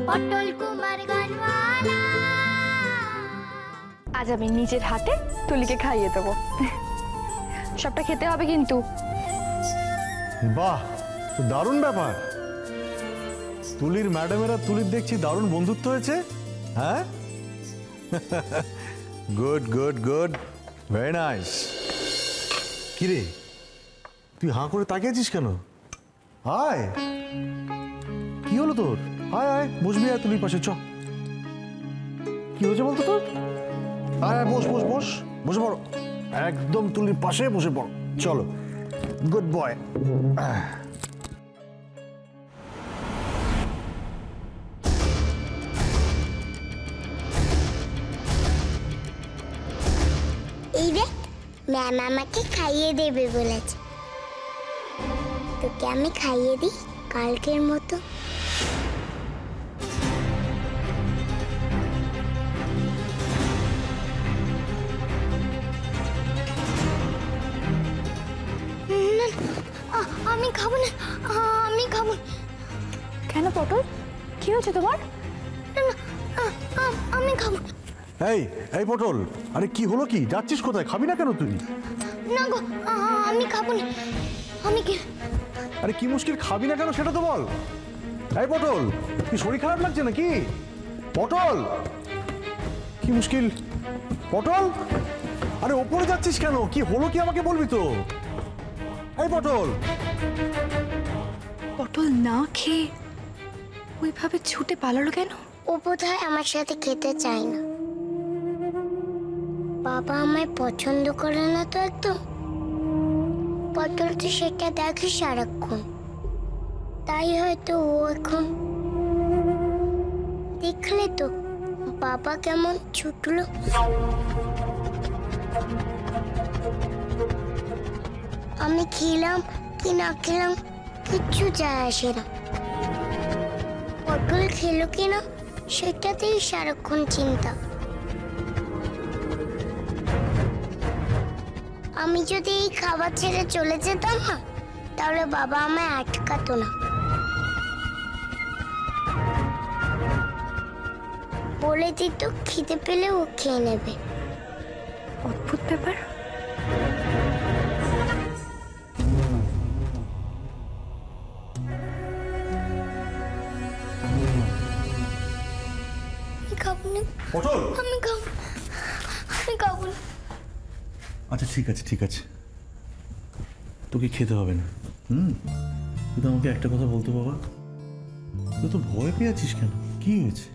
পটল কুমার গানওয়ালা। আজ আমি নিজের হাতে তুলিকে খাইয়ে দেবো। সবটা খেতে হবে কিন্তু। বাহ, দারুণ ব্যাপার। তুলির ম্যাডামেরা তুলির দেখছি দারুণ বন্ধুত্ব হয়েছে। হ্যাঁ, good good good, very nice. কিরে, তুই হাঁ করে তাকিয়েছিস কেন? আয়, কি হলো তোর? আয় আয়, বসবি আয় তুলির পাশে। চ, কি হয়েছে বলতো তোর? আয় আয়, বস বস বস, বসে পড়ো, একদম তুলির পাশে বসে পড়ো। চলো, গুড বয়। এই দেখ, ম্যাম আমাকে খাইয়ে দেবে বলেছে। তোকে আমি খাইয়ে দিই কালকের মতো। আমি খাবো না, আমি খাবো না। কেন পটল, কি হয়েছে তোমার? আমি খাবো না। এই এই পটল, আরে কি হলো? কি যাচ্ছিস কোথায়? খাবি না কেন তুই? না গো, আমি খাবো না। আমি কি? আরে কি মুশকিল, খাবি না কেন সেটা তো বল। এই পটল, কি শরীর খারাপ লাগছে নাকি? পটল, কি মুশকিল? পটল, আরে ওপরে যাচ্ছিস কেন? কি হলো কি আমাকে বলবি তো? এই পটল। পটল না খেয়ে ওইভাবে ছুটে পালালো কেন? ও বোধহয় আমার সাথে খেতে চায় না। বাবা আমায় পছন্দ করে না তো একদম। পটল তো সেটা দেখে সারাক্ষণ, তাই হয়তো ও এখন দেখলে তো বাবা কেমন ছুটলো। আমি খেলাম কি না খেলাম কিচ্ছু যায় আসে না। পটল খেলো কিনা সেটাতেই সারাক্ষণ চিন্তা। আমি যদি এই খাবার ছেড়ে চলে যেতাম না, তাহলে বাবা আমায় আটকাতো না। বলে দিত খিদে পেলে ও খেয়ে নেবে। অদ্ভুত ব্যাপার। পটল, আমি খাবো না। আচ্ছা ঠিক আছে ঠিক আছে, তোকে খেতে হবে না। তুই তো আমাকে একটা কথা বলতো বাবা, তুই তো ভয় পেয়ে আছিস কেন? কি হয়েছে?